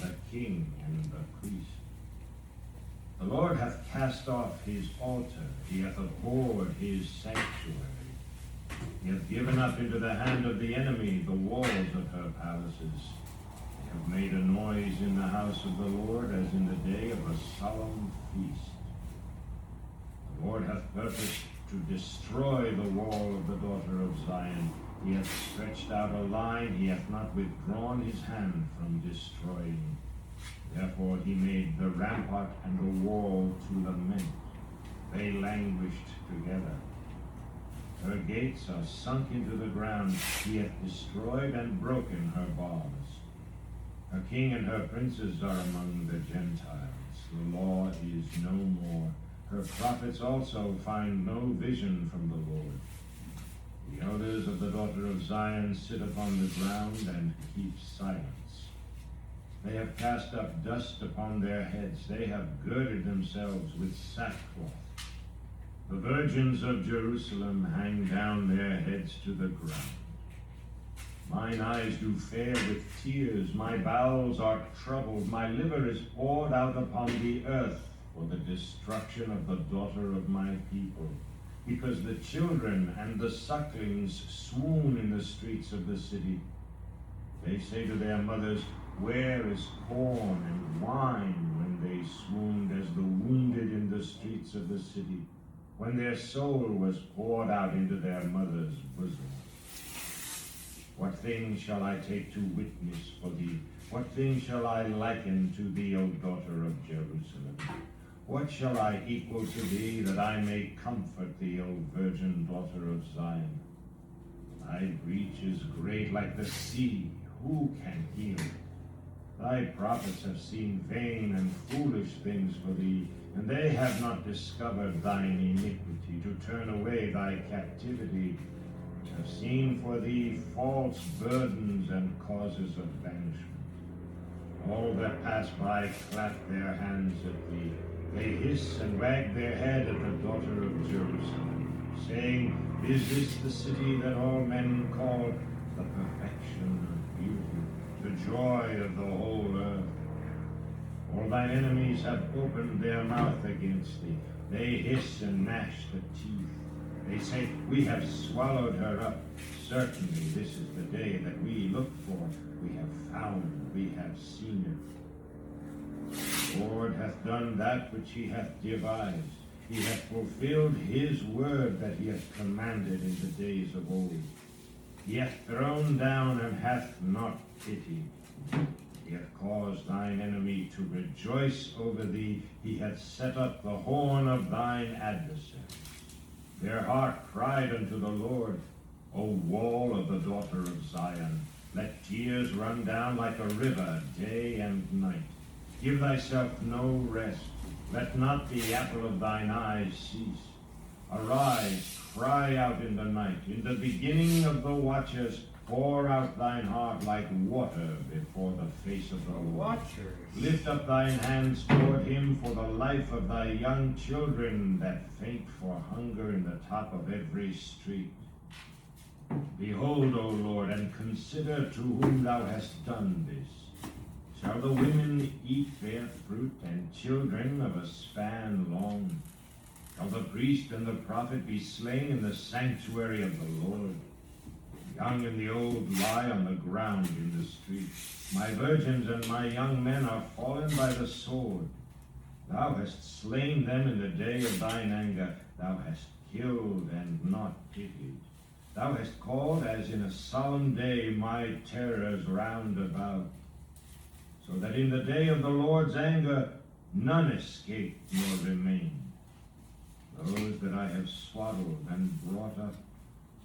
the king and the priest. The Lord hath cast off his altar, he hath abhorred his sanctuary. He hath given up into the hand of the enemy the walls of her palaces. They have made a noise in the house of the Lord as in the day of a solemn feast. The Lord hath purposed to destroy the wall of the daughter of Zion. He hath stretched out a line, he hath not withdrawn his hand from destroying. Therefore he made the rampart and the wall to lament. They languished together. Her gates are sunk into the ground. He hath destroyed and broken her bars. Her king and her princes are among the Gentiles. The law is no more. Her prophets also find no vision from the Lord. The elders of the daughter of Zion sit upon the ground and keep silence. They have cast up dust upon their heads. They have girded themselves with sackcloth. The virgins of Jerusalem hang down their heads to the ground. Mine eyes do fail with tears. My bowels are troubled. My liver is poured out upon the earth for the destruction of the daughter of my people, because the children and the sucklings swoon in the streets of the city. They say to their mothers, where is corn and wine, when they swooned as the wounded in the streets of the city, when their soul was poured out into their mother's bosom? What thing shall I take to witness for thee? What thing shall I liken to thee, O daughter of Jerusalem? What shall I equal to thee, that I may comfort thee, O virgin daughter of Zion? Thy breach is great like the sea. Who can heal it? Thy prophets have seen vain and foolish things for thee, and they have not discovered thine iniquity, to turn away thy captivity, have seen for thee false burdens and causes of banishment. All that pass by clap their hands at thee. They hiss and wag their head at the daughter of Jerusalem, saying, is this the city that all men call the perfection of beauty, the joy of the whole earth? All thine enemies have opened their mouth against thee. They hiss and gnash the teeth. They say, we have swallowed her up. Certainly this is the day that we looked for. We have found, we have seen it. The Lord hath done that which he hath devised. He hath fulfilled his word that he hath commanded in the days of old. He hath thrown down and hath not pitied. He hath caused thine enemy to rejoice over thee. He hath set up the horn of thine adversaries. Their heart cried unto the Lord, O wall of the daughter of Zion, let tears run down like a river day and night. Give thyself no rest. Let not the apple of thine eyes cease. Arise, cry out in the night. In the beginning of the watches, pour out thine heart like water before the face of the Lord. Lift up thine hands toward him for the life of thy young children that faint for hunger in the top of every street. Behold, O Lord, and consider to whom thou hast done this. Shall the women eat their fruit, and children of a span long? Shall the priest and the prophet be slain in the sanctuary of the Lord? The young and the old lie on the ground in the street. My virgins and my young men are fallen by the sword. Thou hast slain them in the day of thine anger. Thou hast killed and not pitied. Thou hast called as in a solemn day my terrors round about, so that in the day of the Lord's anger none escape nor remain. Those that I have swaddled and brought up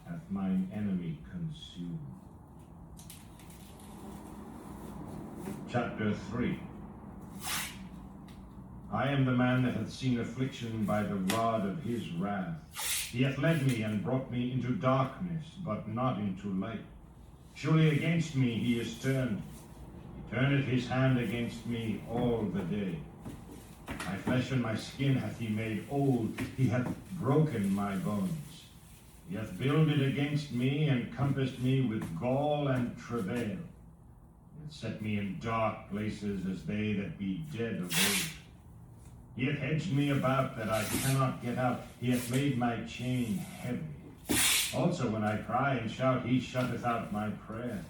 hath mine enemy consumed. Chapter 3. I am the man that hath seen affliction by the rod of his wrath. He hath led me and brought me into darkness, but not into light. Surely against me he is turned. He turneth his hand against me all the day. My flesh and my skin hath he made old. He hath broken my bones. He hath builded against me and compassed me with gall and travail. He hath set me in dark places as they that be dead of old. He hath hedged me about that I cannot get out. He hath made my chain heavy. Also when I cry and shout, he shutteth out my prayer.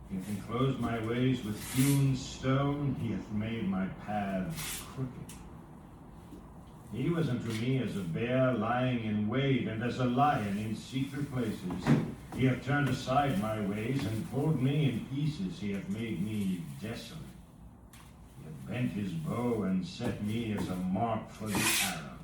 He hath enclosed my ways with hewn stone. He hath made my paths crooked. He was unto me as a bear lying in wait, and as a lion in secret places. He hath turned aside my ways, and pulled me in pieces. He hath made me desolate. He hath bent his bow, and set me as a mark for the arrow.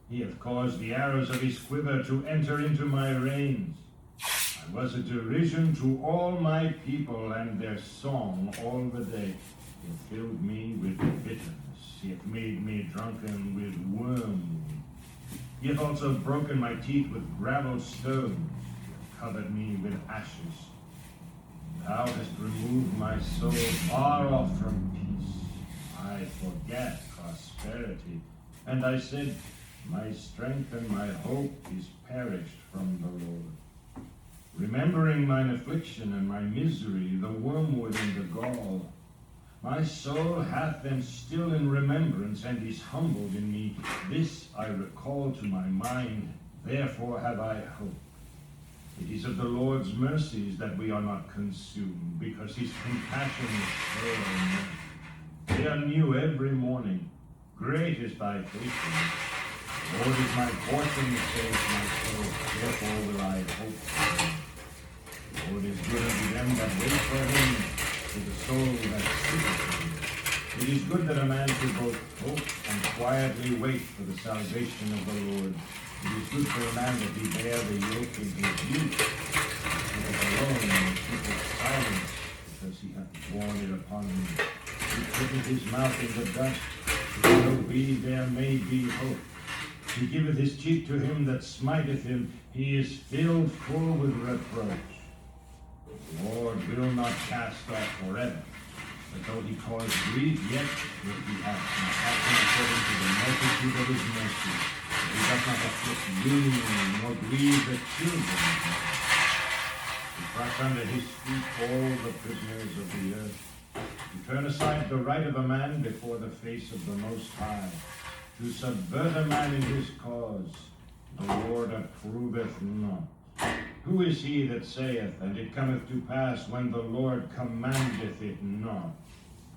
He hath caused the arrows of his quiver to enter into my reins. I was a derision to all my people, and their song all the day. He hath filled me with bitterness. He hath made me drunken with wormwood. He hath also broken my teeth with gravel stones. He hath covered me with ashes. Thou hast removed my soul far off from peace. I forget prosperity. And I said, my strength and my hope is perished from the Lord. Remembering mine affliction and my misery, the wormwood and the gall, my soul hath them still in remembrance, and is humbled in me. This I recall to my mind, therefore have I hope. It is of the Lord's mercies that we are not consumed, because his compassions fail not. They are new every morning. Great is thy faithfulness. The Lord is my portion, saith my soul, therefore will I hope for him. The Lord is good unto them that wait for him, to the soul that seeketh him. It is good that a man should both hope and quietly wait for the salvation of the Lord. It is good for a man that he bear the yoke in his youth. He is alone and keepeth silence, because he hath borne it upon him. He putteth his mouth in the dust, if so be there may be hope. He giveth his cheek to him that smiteth him. He is filled full with reproach. The Lord will not cast off forever, but though he cause grief, yet will he have compassion according to the multitude of his mercy. He does not afflict you, nor grieve the children of men. He crush under his feet all the prisoners of the earth. He turn aside the right of a man before the face of the Most High, to subvert a man in his cause. The Lord approveth not. Who is he that saith, and it cometh to pass, when the Lord commandeth it not?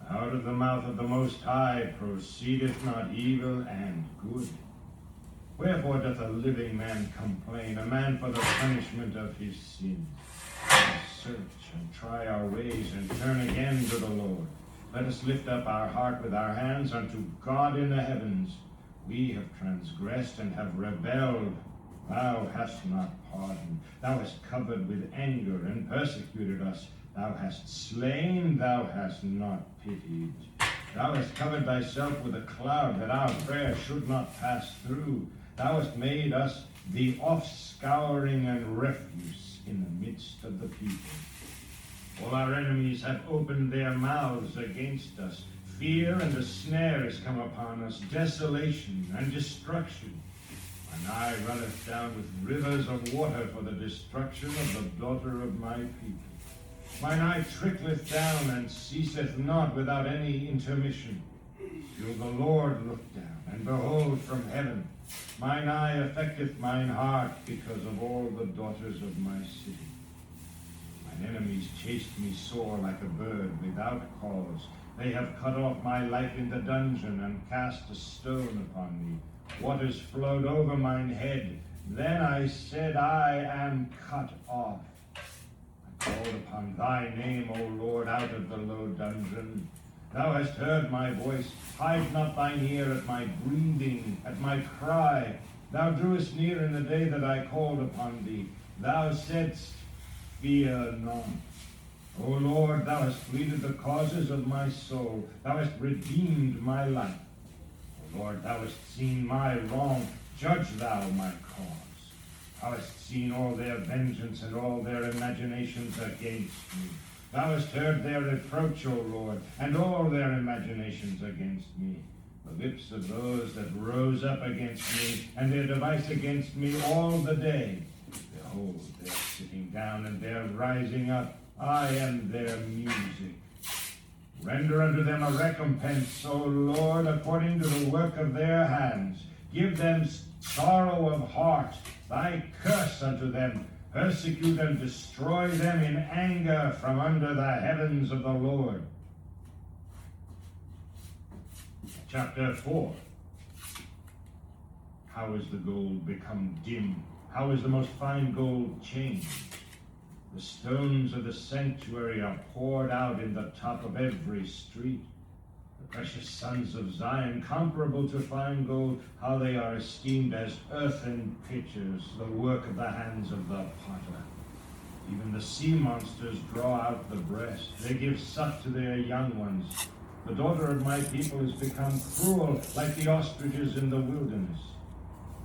Out of the mouth of the Most High proceedeth not evil and good. Wherefore doth a living man complain, a man for the punishment of his sins? Let us search and try our ways, and turn again to the Lord. Let us lift up our heart with our hands unto God in the heavens. We have transgressed and have rebelled. Thou hast not pardoned. Thou hast covered with anger and persecuted us. Thou hast slain, thou hast not pitied. Thou hast covered thyself with a cloud, that our prayer should not pass through. Thou hast made us the offscouring and refuse in the midst of the people. All our enemies have opened their mouths against us. Fear and a snare is come upon us, desolation and destruction. Mine eye runneth down with rivers of water for the destruction of the daughter of my people. Mine eye trickleth down and ceaseth not without any intermission. Till the Lord look down, and behold from heaven. Mine eye affecteth mine heart, because of all the daughters of my city. Mine enemies chased me sore like a bird without cause. They have cut off my life in the dungeon, and cast a stone upon me. Waters flowed over mine head. Then I said, I am cut off. I called upon thy name, O Lord, out of the low dungeon. Thou hast heard my voice. Hide not thine ear at my breathing, at my cry. Thou drewest near in the day that I called upon thee. Thou saidst, fear not. O Lord, thou hast pleaded the causes of my soul. Thou hast redeemed my life. O Lord, thou hast seen my wrong. Judge thou my cause. Thou hast seen all their vengeance and all their imaginations against me. Thou hast heard their reproach, O Lord, and all their imaginations against me. The lips of those that rose up against me, and their device against me all the day. Behold, they are sitting down, and they are rising up. I am their music. Render unto them a recompense, O Lord, according to the work of their hands. Give them sorrow of heart, thy curse unto them. Persecute and destroy them in anger from under the heavens of the Lord. Chapter 4. How is the gold become dim? How is the most fine gold changed? The stones of the sanctuary are poured out in the top of every street. The precious sons of Zion, comparable to fine gold, how they are esteemed as earthen pitchers, the work of the hands of the potter. Even the sea monsters draw out the breast. They give suck to their young ones. The daughter of my people has become cruel, like the ostriches in the wilderness.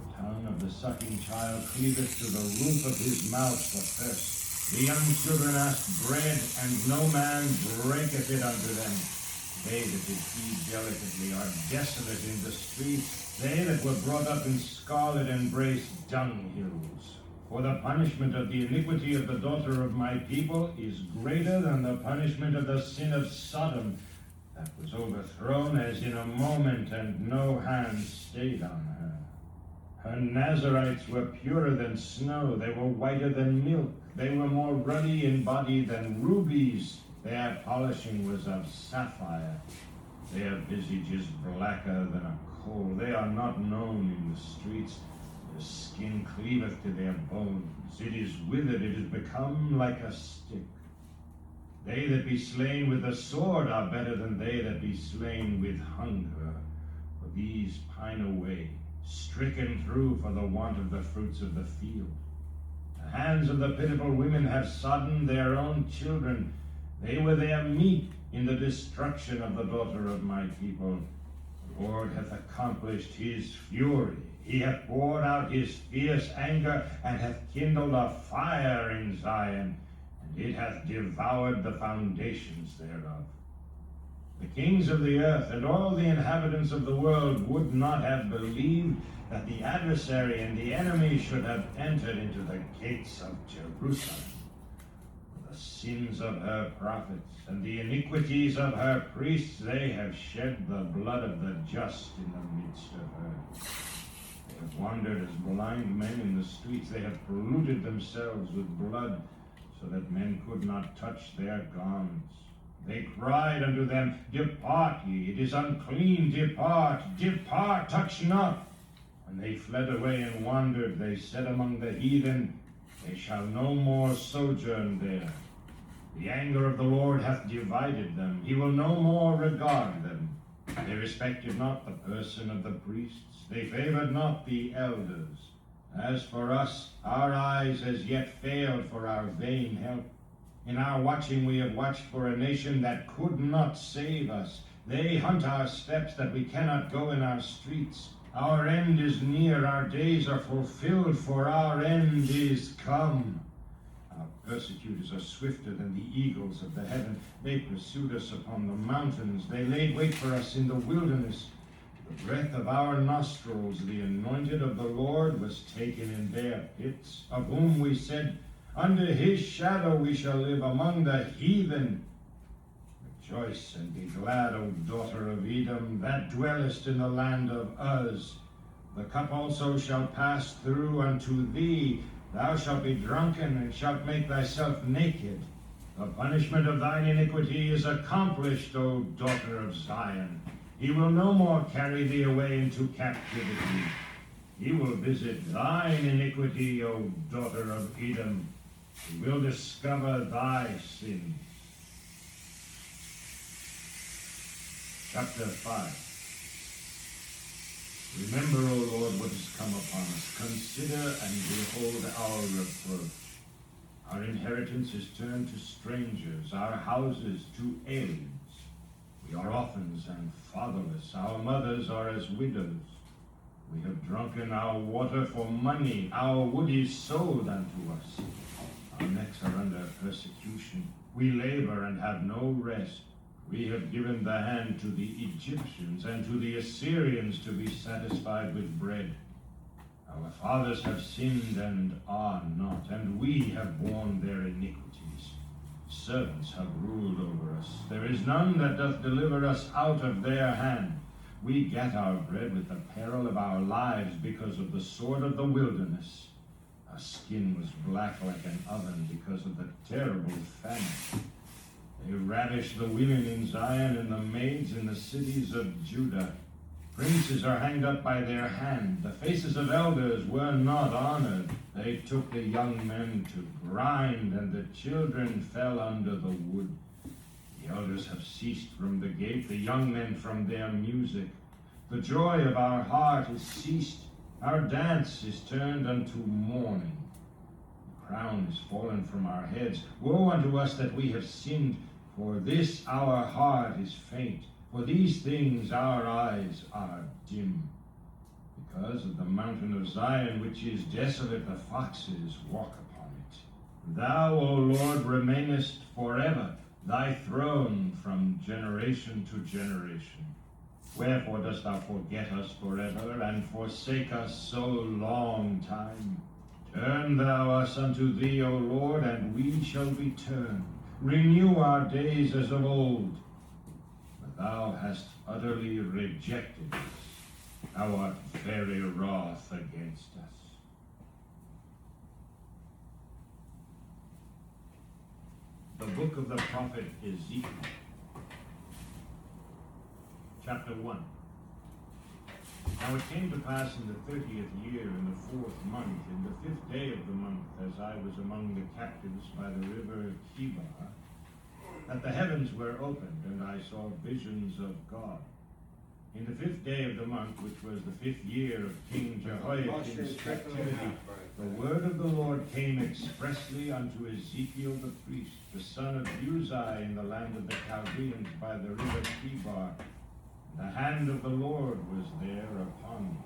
The tongue of the sucking child cleaveth to the roof of his mouth for thirst. The young children ask bread, and no man breaketh it unto them. They that did feed delicately are desolate in the streets. They that were brought up in scarlet embrace dunghills. For the punishment of the iniquity of the daughter of my people is greater than the punishment of the sin of Sodom, that was overthrown as in a moment, and no hand stayed on her. Her Nazarites were purer than snow. They were whiter than milk. They were more ruddy in body than rubies. Their polishing was of sapphire. Their visage is blacker than a coal. They are not known in the streets. Their skin cleaveth to their bones. It is withered. It is become like a stick. They that be slain with the sword are better than they that be slain with hunger. For these pine away, stricken through for the want of the fruits of the field. The hands of the pitiful women have sodden their own children. They were their meat in the destruction of the daughter of my people. The Lord hath accomplished his fury. He hath poured out his fierce anger, and hath kindled a fire in Zion, and it hath devoured the foundations thereof. The kings of the earth and all the inhabitants of the world would not have believed that the adversary and the enemy should have entered into the gates of Jerusalem. For the sins of her prophets and the iniquities of her priests, they have shed the blood of the just in the midst of her. They have wandered as blind men in the streets. They have polluted themselves with blood, so that men could not touch their garments. They cried unto them, Depart ye, it is unclean, depart, depart, touch not. When they fled away and wandered, they said among the heathen, They shall no more sojourn there. The anger of the Lord hath divided them. He will no more regard them. They respected not the person of the priests. They favored not the elders. As for us, our eyes as yet failed for our vain help. In our watching we have watched for a nation that could not save us. They hunt our steps that we cannot go in our streets. Our end is near, our days are fulfilled, for our end is come. Our persecutors are swifter than the eagles of the heaven. They pursued us upon the mountains. They laid wait for us in the wilderness. The breath of our nostrils, the anointed of the Lord, was taken in their pits, of whom we said, Under his shadow we shall live among the heathen. Rejoice and be glad, O daughter of Edom, that dwellest in the land of Uz. The cup also shall pass through unto thee. Thou shalt be drunken, and shalt make thyself naked. The punishment of thine iniquity is accomplished, O daughter of Zion. He will no more carry thee away into captivity. He will visit thine iniquity, O daughter of Edom. He will discover thy sin. Chapter 5. Remember, O Lord, what has come upon us. Consider and behold our reproach. Our inheritance is turned to strangers, our houses to aliens. We are orphans and fatherless. Our mothers are as widows. We have drunken our water for money. Our wood is sold unto us. Our necks are under persecution. We labor and have no rest. We have given the hand to the Egyptians and to the Assyrians to be satisfied with bread. Our fathers have sinned and are not, and we have borne their iniquities. Servants have ruled over us. There is none that doth deliver us out of their hand. We get our bread with the peril of our lives because of the sword of the wilderness. Our skin was black like an oven because of the terrible famine. They ravish the women in Zion and the maids in the cities of Judah. Princes are hanged up by their hand. The faces of elders were not honored. They took the young men to grind, and the children fell under the wood. The elders have ceased from the gate, the young men from their music. The joy of our heart is ceased. Our dance is turned unto mourning. The crown is fallen from our heads. Woe unto us that we have sinned, for this our heart is faint. For these things our eyes are dim. Because of the mountain of Zion, which is desolate, the foxes walk upon it. Thou, O Lord, remainest forever, thy throne from generation to generation. Wherefore dost thou forget us forever, and forsake us so long time? Turn thou us unto thee, O Lord, and we shall be turned. Renew our days as of old. Thou hast utterly rejected us. Thou art very wroth against us. The book of the prophet Ezekiel, chapter 1. Now it came to pass in the 30th year, in the 4th month, in the 5th day of the month, as I was among the captives by the river Chebar, that the heavens were opened, and I saw visions of God. In the 5th day of the month, which was the 5th year of King Jehoiakim's captivity, the word of the Lord came expressly unto Ezekiel the priest, the son of Uzzi, in the land of the Chaldeans by the river Chebar. The hand of the Lord was there upon him.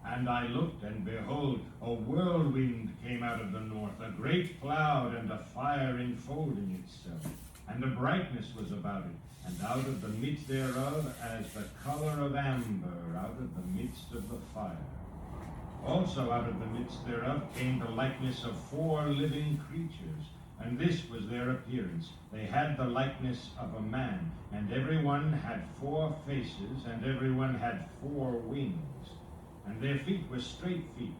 And I looked, and behold, a whirlwind came out of the north, a great cloud, and a fire enfolding itself. And a brightness was about it, and out of the midst thereof, as the color of amber, out of the midst of the fire. Also out of the midst thereof came the likeness of 4 living creatures, and this was their appearance. They had the likeness of a man, and every one had 4 faces, and every one had 4 wings. And their feet were straight feet,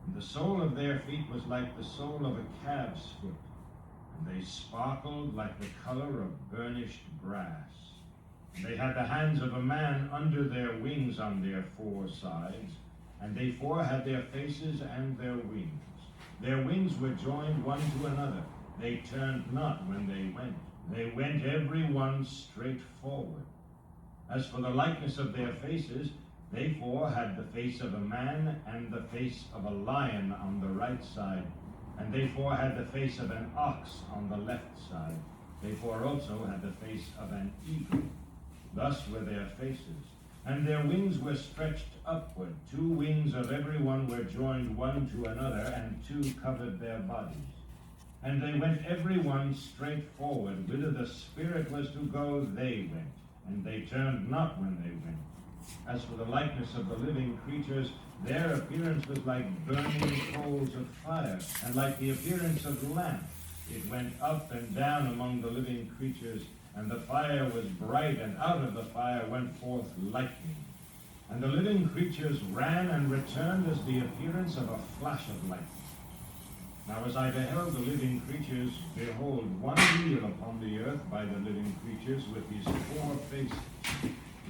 and the sole of their feet was like the sole of a calf's foot, and they sparkled like the color of burnished brass. And they had the hands of a man under their wings on their 4 sides, and they 4 had their faces and their wings. Their wings were joined one to another. They turned not when they went. They went every one straight forward. As for the likeness of their faces, they 4 had the face of a man and the face of a lion on the right side, and they 4 had the face of an ox on the left side. They 4 also had the face of an eagle. Thus were their faces. And their wings were stretched upward. 2 wings of every one were joined one to another, and 2 covered their bodies. And they went every one straight forward. Whither the Spirit was to go, they went, and they turned not when they went. As for the likeness of the living creatures, their appearance was like burning coals of fire, and like the appearance of lamps. It went up and down among the living creatures, and the fire was bright, and out of the fire went forth lightning. And the living creatures ran and returned as the appearance of a flash of lightning. Now as I beheld the living creatures, behold, one wheel upon the earth by the living creatures with his 4 faces.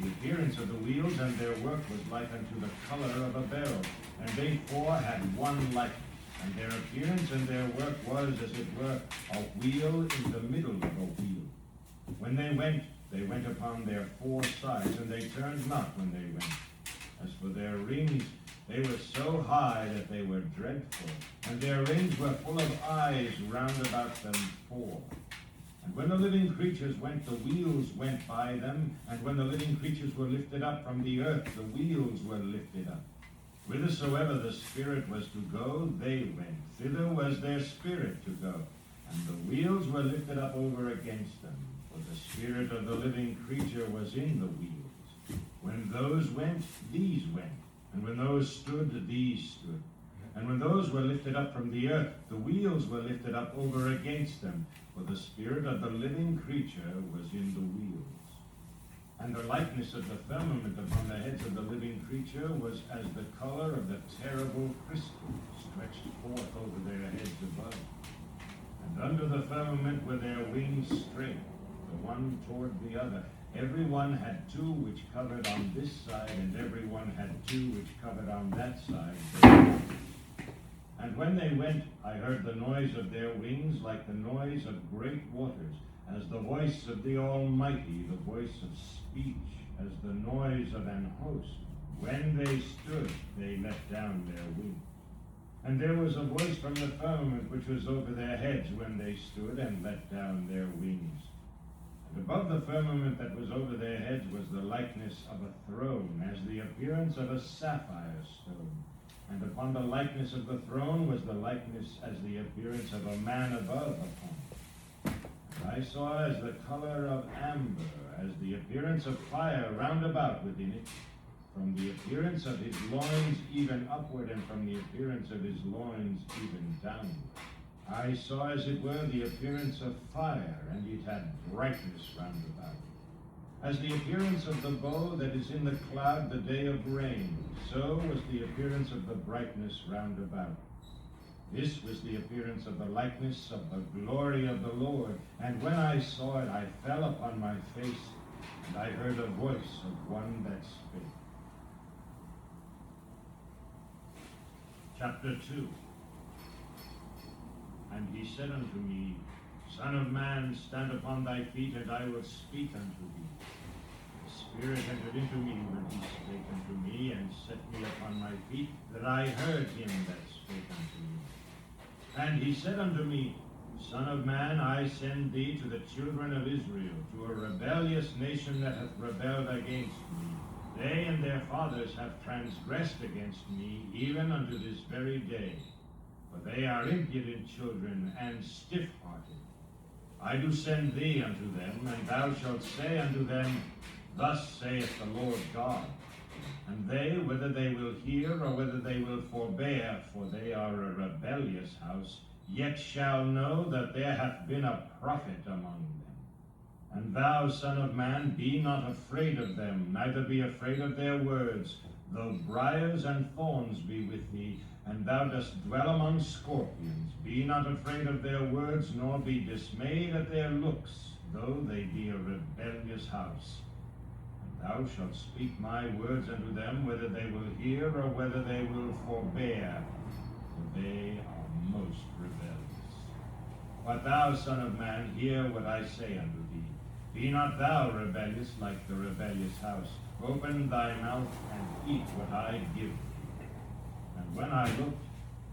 The appearance of the wheels and their work was like unto the color of a beryl, and they 4 had one likeness. And their appearance and their work was, as it were, a wheel in the middle of a wheel. When they went upon their 4 sides, and they turned not when they went. As for their rings, they were so high that they were dreadful, and their rings were full of eyes round about them 4. And when the living creatures went, the wheels went by them, and when the living creatures were lifted up from the earth, the wheels were lifted up. Whithersoever the Spirit was to go, they went. Thither was their spirit to go, and the wheels were lifted up over against them. For the spirit of the living creature was in the wheels. When those went, these went, and when those stood, these stood. And when those were lifted up from the earth, the wheels were lifted up over against them, for the spirit of the living creature was in the wheels. And the likeness of the firmament upon the heads of the living creature was as the color of the terrible crystal stretched forth over their heads above. And under the firmament were their wings straight, the one toward the other. Every one had two which covered on this side, and every one had two which covered on that side. And when they went, I heard the noise of their wings like the noise of great waters, as the voice of the Almighty, the voice of speech, as the noise of an host. When they stood, they let down their wings. And there was a voice from the firmament which was over their heads when they stood and let down their wings. And above the firmament that was over their heads was the likeness of a throne, as the appearance of a sapphire stone. And upon the likeness of the throne was the likeness as the appearance of a man above upon it. And I saw as the color of amber, as the appearance of fire round about within it, from the appearance of his loins even upward, and from the appearance of his loins even downward. I saw as it were the appearance of fire, and it had brightness round about it. As the appearance of the bow that is in the cloud the day of rain, so was the appearance of the brightness round about. This was the appearance of the likeness of the glory of the Lord. And when I saw it, I fell upon my face, and I heard a voice of one that spake. Chapter 2. And he said unto me, Son of man, stand upon thy feet, and I will speak unto thee. The Spirit entered into me when he spake unto me, and set me upon my feet, that I heard him that spake unto me. And he said unto me, Son of man, I send thee to the children of Israel, to a rebellious nation that hath rebelled against me. They and their fathers have transgressed against me, even unto this very day. For they are impudent children and stiff-hearted. I do send thee unto them, and thou shalt say unto them, Thus saith the Lord God. And they, whether they will hear or whether they will forbear, for they are a rebellious house, yet shall know that there hath been a prophet among them. And thou, Son of man, be not afraid of them, neither be afraid of their words, though briars and thorns be with thee, and thou dost dwell among scorpions. Be not afraid of their words, nor be dismayed at their looks, though they be a rebellious house. And thou shalt speak my words unto them, whether they will hear or whether they will forbear, for they are most rebellious. But thou, Son of man, hear what I say unto thee. Be not thou rebellious like the rebellious house. Open thy mouth and eat what I give thee. And when I looked,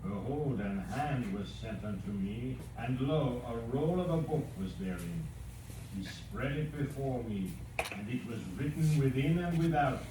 behold, an hand was sent unto me, and lo, a roll of a book was therein. He spread it before me, and it was written within and without